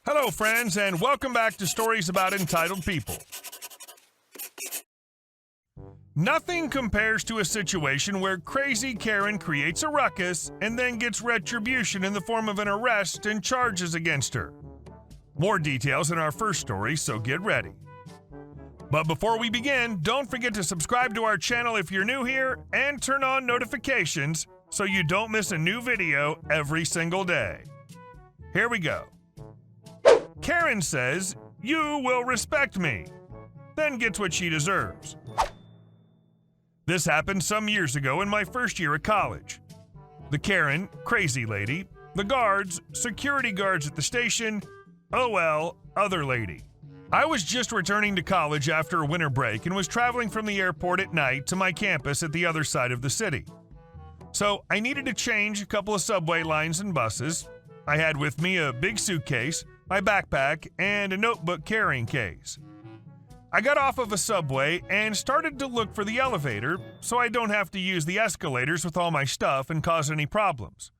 Hello, friends, and welcome back to Stories About Entitled People. Nothing compares to a situation where crazy Karen creates a ruckus and then gets retribution in the form of an arrest and charges against her. More details in our first story, so get ready. But before we begin, don't forget to subscribe to our channel if you're new here and turn on notifications so you don't miss a new video every single day. Here we go. Karen says, "You will respect me," then gets what she deserves. This happened some years ago in my first year at college. The Karen, crazy lady, the guards, security guards at the station, other lady. I was just returning to college after a winter break and was traveling from the airport at night to my campus at the other side of the city. So I needed to change a couple of subway lines and buses. I had with me a big suitcase, my backpack, and a notebook carrying case. I got off of a subway and started to look for the elevator so I don't have to use the escalators with all my stuff and cause any problems.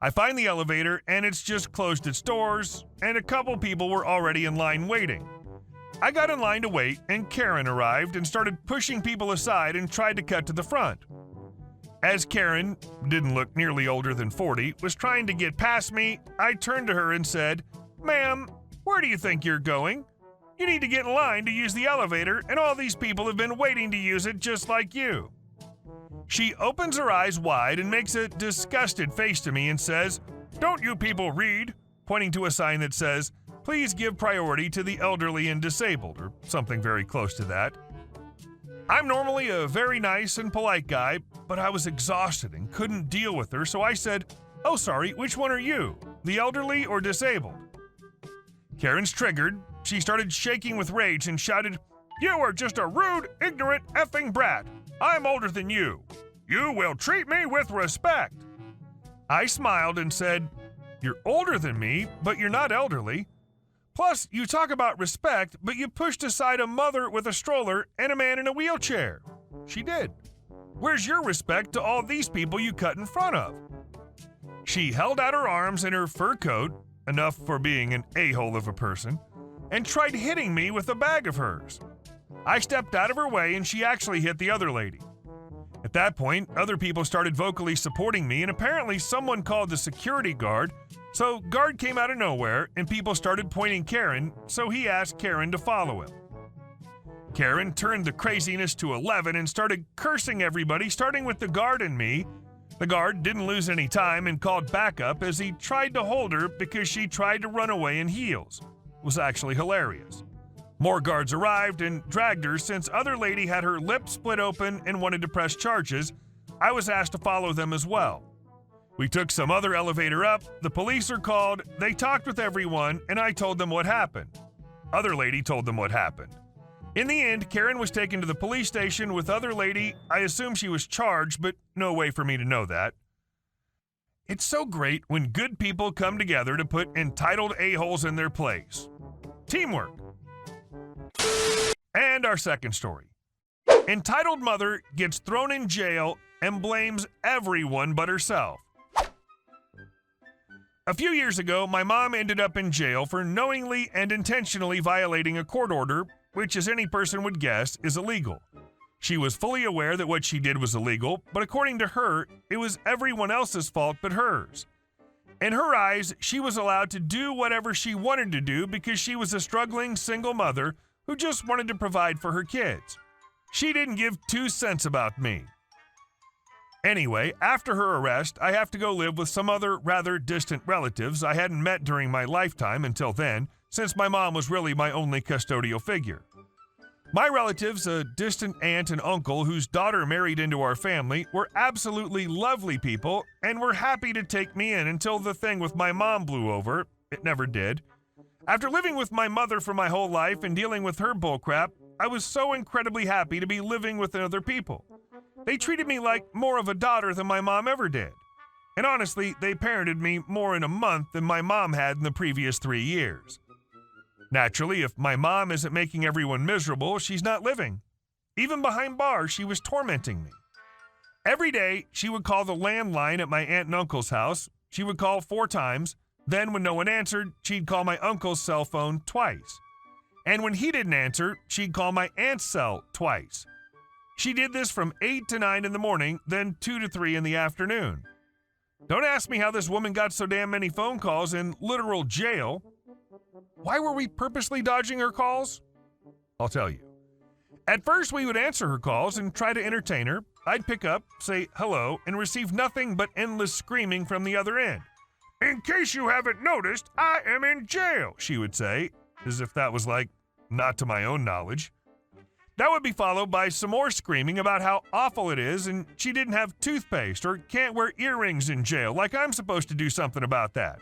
I find the elevator and it's just closed its doors, and a couple people were already in line waiting. I got in line to wait, and Karen arrived and started pushing people aside and tried to cut to the front. As Karen, didn't look nearly older than 40, was trying to get past me, I turned to her and said, "Ma'am, where do you think you're going? You need to get in line to use the elevator, and all these people have been waiting to use it just like you." She opens her eyes wide and makes a disgusted face to me and says, "Don't you people read?" pointing to a sign that says, "Please give priority to the elderly and disabled," or something very close to that. I'm normally a very nice and polite guy, but I was exhausted and couldn't deal with her, so I said, "Oh, sorry, which one are you, the elderly or disabled?" Karen's triggered. She started shaking with rage and shouted, "You are just a rude, ignorant, effing brat. I'm older than you. You will treat me with respect." I smiled and said, "You're older than me, but you're not elderly. Plus, you talk about respect, but you pushed aside a mother with a stroller and a man in a wheelchair." She did. "Where's your respect to all these people you cut in front of?" She held out her arms in her fur coat, enough for being an a-hole of a person, and tried hitting me with a bag of hers. I stepped out of her way and she actually hit the other lady. At that point, other people started vocally supporting me, and apparently someone called the security guard, so guard came out of nowhere and people started pointing Karen, so he asked Karen to follow him. Karen turned the craziness to 11 and started cursing everybody, starting with the guard and me. The guard didn't lose any time and called backup as he tried to hold her because she tried to run away in heels. It was actually hilarious. More guards arrived and dragged her. Since other lady had her lip split open and wanted to press charges, I was asked to follow them as well. We took some other elevator up, the police are called, they talked with everyone, and I told them what happened. Other lady told them what happened. In the end, Karen was taken to the police station with other lady. I assume she was charged, but no way for me to know that. It's so great when good people come together to put entitled a-holes in their place. Teamwork. And our second story. Entitled mother gets thrown in jail and blames everyone but herself. A few years ago, my mom ended up in jail for knowingly and intentionally violating a court order, which, as any person would guess, is illegal. She was fully aware that what she did was illegal, but according to her, it was everyone else's fault but hers. In her eyes, she was allowed to do whatever she wanted to do because she was a struggling single mother who just wanted to provide for her kids. She didn't give 2 cents about me. Anyway, after her arrest, I have to go live with some other rather distant relatives I hadn't met during my lifetime until then, since my mom was really my only custodial figure. My relatives, a distant aunt and uncle whose daughter married into our family, were absolutely lovely people and were happy to take me in until the thing with my mom blew over. It never did. After living with my mother for my whole life and dealing with her bullcrap, I was so incredibly happy to be living with other people. They treated me like more of a daughter than my mom ever did. And honestly, they parented me more in a month than my mom had in the previous 3 years. Naturally, if my mom isn't making everyone miserable, she's not living. Even behind bars, she was tormenting me. Every day, she would call the landline at my aunt and uncle's house. She would call 4 times, Then when no one answered, she'd call my uncle's cell phone twice. And when he didn't answer, she'd call my aunt's cell twice. She did this from 8 to 9 in the morning, then 2 to 3 in the afternoon. Don't ask me how this woman got so damn many phone calls in literal jail. Why were we purposely dodging her calls? I'll tell you. At first, we would answer her calls and try to entertain her. I'd pick up, say hello, and receive nothing but endless screaming from the other end. In case you haven't noticed, I am in jail, she would say, as if that was not to my own knowledge. That would be followed by some more screaming about how awful it is and she didn't have toothpaste or can't wear earrings in jail, like I'm supposed to do something about that.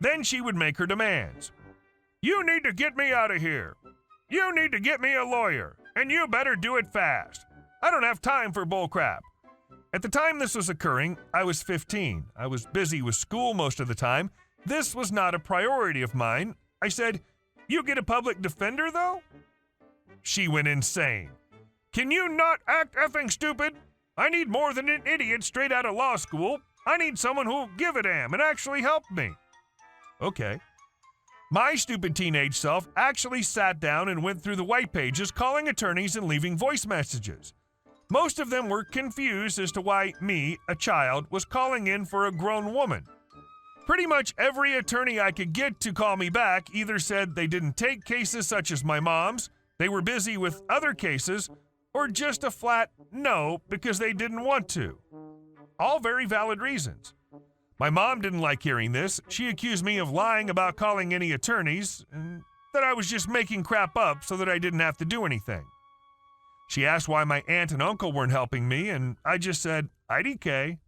Then she would make her demands. You need to get me out of here. You need to get me a lawyer, and you better do it fast. I don't have time for bullcrap. At the time this was occurring, I was 15. I was busy with school most of the time. This was not a priority of mine. I said, you get a public defender, though? She went insane. Can you not act effing stupid? I need more than an idiot straight out of law school. I need someone who'll give a damn and actually help me. Okay. My stupid teenage self actually sat down and went through the white pages calling attorneys and leaving voice messages. Most of them were confused as to why me, a child, was calling in for a grown woman. Pretty much every attorney I could get to call me back either said they didn't take cases such as my mom's, they were busy with other cases, or just a flat no because they didn't want to. All very valid reasons. My mom didn't like hearing this. She accused me of lying about calling any attorneys, and that I was just making crap up so that I didn't have to do anything. She asked why my aunt and uncle weren't helping me, and I just said, IDK.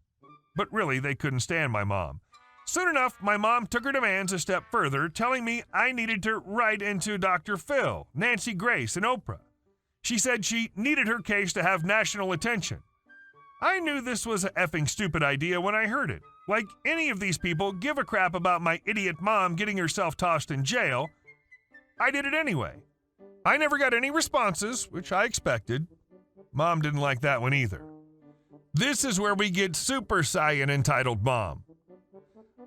But really, they couldn't stand my mom. Soon enough, my mom took her demands a step further, telling me I needed to write into Dr. Phil, Nancy Grace, and Oprah. She said she needed her case to have national attention. I knew this was an effing stupid idea when I heard it. Like any of these people give a crap about my idiot mom getting herself tossed in jail, I did it anyway. I never got any responses, which I expected. Mom didn't like that one either. This is where we get super saiyan entitled mom.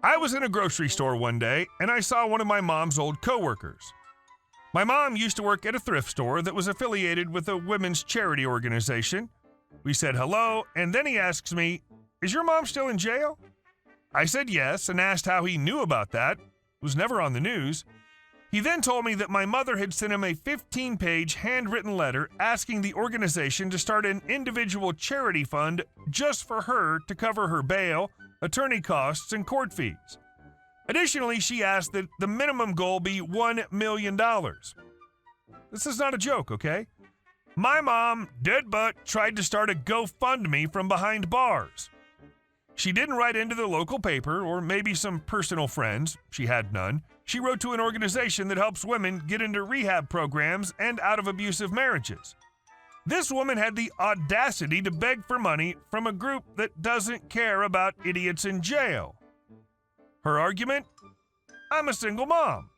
I was in a grocery store one day, and I saw one of my mom's old coworkers. My mom used to work at a thrift store that was affiliated with a women's charity organization. We said hello, and then he asks me, is your mom still in jail? I said yes, and asked how he knew about that. It was never on the news. He then told me that my mother had sent him a 15-page handwritten letter asking the organization to start an individual charity fund just for her to cover her bail, attorney costs, and court fees. Additionally, she asked that the minimum goal be $1 million. This is not a joke, okay? My mom, dead butt, tried to start a GoFundMe from behind bars. She didn't write into the local paper or maybe some personal friends. She had none. She wrote to an organization that helps women get into rehab programs and out of abusive marriages. This woman had the audacity to beg for money from a group that doesn't care about idiots in jail. Her argument? I'm a single mom.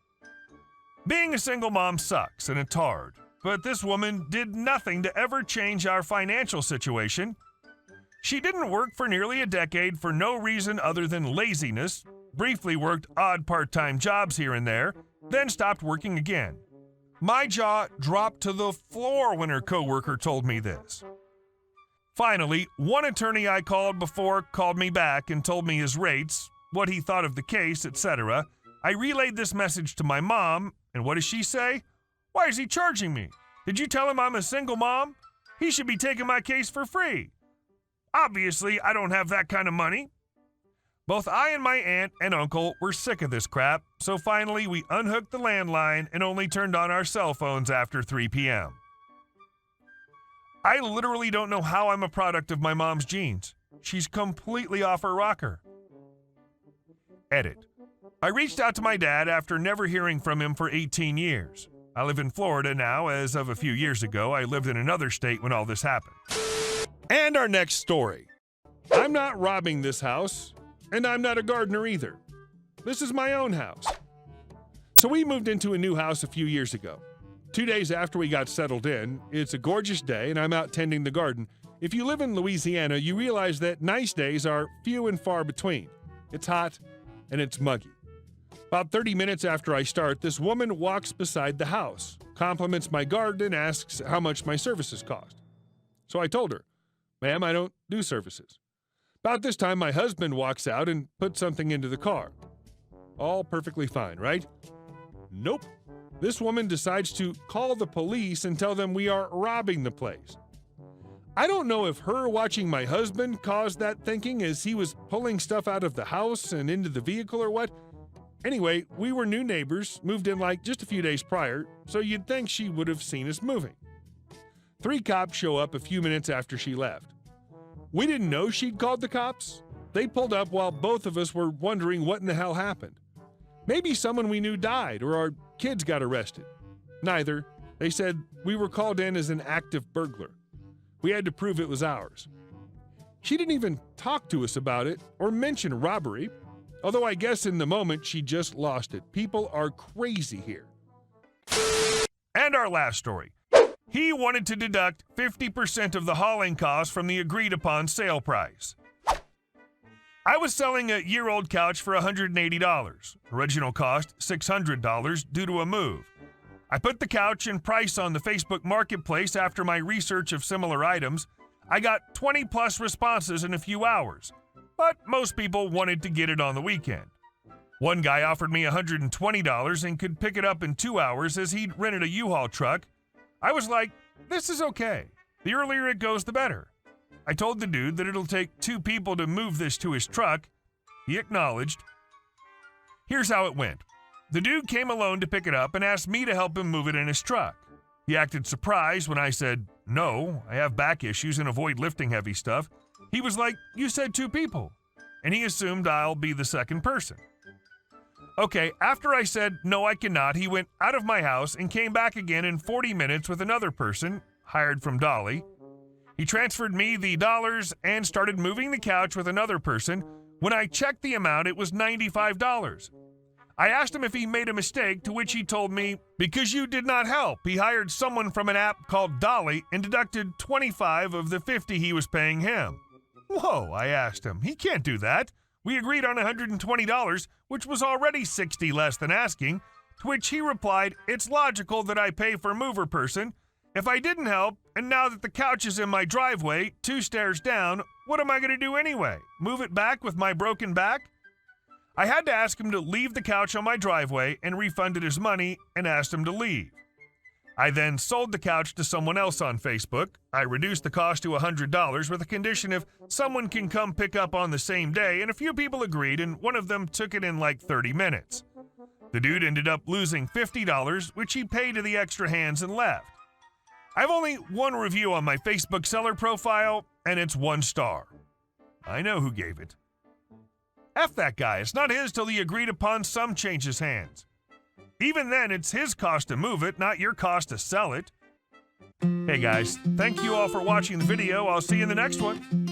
Being a single mom sucks and it's hard, but this woman did nothing to ever change our financial situation. She didn't work for nearly a decade for no reason other than laziness, briefly worked odd part-time jobs here and there, then stopped working again. My jaw dropped to the floor when her coworker told me this. Finally, one attorney I called before called me back and told me his rates, what he thought of the case, etc. I relayed this message to my mom, and what does she say? Why is he charging me? Did you tell him I'm a single mom? He should be taking my case for free. Obviously, I don't have that kind of money. Both I and my aunt and uncle were sick of this crap, so finally we unhooked the landline and only turned on our cell phones after 3 p.m. I literally don't know how I'm a product of my mom's genes. She's completely off her rocker. Edit. I reached out to my dad after never hearing from him for 18 years. I live in Florida now. As of a few years ago, I lived in another state when all this happened. And our next story. I'm not robbing this house, and I'm not a gardener either. This is my own house. So we moved into a new house a few years ago. 2 days after we got settled in, it's a gorgeous day, and I'm out tending the garden. If you live in Louisiana, you realize that nice days are few and far between. It's hot, and it's muggy. About 30 minutes after I start, this woman walks beside the house, compliments my garden, and asks how much my services cost. So I told her, "Ma'am, I don't do services." About this time, my husband walks out and puts something into the car. All perfectly fine, right? Nope. This woman decides to call the police and tell them we are robbing the place. I don't know if her watching my husband caused that thinking as he was pulling stuff out of the house and into the vehicle or what. Anyway, we were new neighbors, moved in like just a few days prior, so you'd think she would have seen us moving. 3 cops show up a few minutes after she left. We didn't know she'd called the cops. They pulled up while both of us were wondering what in the hell happened. Maybe someone we knew died or our kids got arrested. Neither. They said we were called in as an active burglar. We had to prove it was ours. She didn't even talk to us about it or mention robbery, although I guess in the moment she just lost it. People are crazy here. And our last story. He wanted to deduct 50% of the hauling costs from the agreed-upon sale price. I was selling a year-old couch for $180. Original cost $600 due to a move. I put the couch and price on the Facebook Marketplace after my research of similar items. I got 20-plus responses in a few hours, but most people wanted to get it on the weekend. One guy offered me $120 and could pick it up in 2 hours as he'd rented a U-Haul truck. I was like, this is okay. The earlier it goes, the better. I told the dude that it'll take 2 people to move this to his truck. He acknowledged. Here's how it went. The dude came alone to pick it up and asked me to help him move it in his truck. He acted surprised when I said, no, I have back issues and avoid lifting heavy stuff. He was like, you said 2 people. And he assumed I'll be the second person. Okay, after I said, no, I cannot, he went out of my house and came back again in 40 minutes with another person, hired from Dolly. He transferred me the dollars and started moving the couch with another person. When I checked the amount, it was $95. I asked him if he made a mistake, to which he told me, because you did not help. He hired someone from an app called Dolly and deducted 25 of the 50 he was paying him. Whoa, I asked him. He can't do that. We agreed on $120, which was already $60 less than asking, to which he replied, it's logical that I pay for mover person. If I didn't help, and now that the couch is in my driveway, 2 stairs down, what am I going to do anyway? Move it back with my broken back? I had to ask him to leave the couch on my driveway and refunded his money and asked him to leave. I then sold the couch to someone else on Facebook. I reduced the cost to $100 with a condition if someone can come pick up on the same day, and a few people agreed, and one of them took it in like 30 minutes. The dude ended up losing $50, which he paid to the extra hands and left. I have only 1 review on my Facebook seller profile, and it's 1 star. I know who gave it. F that guy. It's not his till the agreed-upon sum changes hands. Even then, it's his cost to move it, not your cost to sell it. Hey guys, thank you all for watching the video. I'll see you in the next one.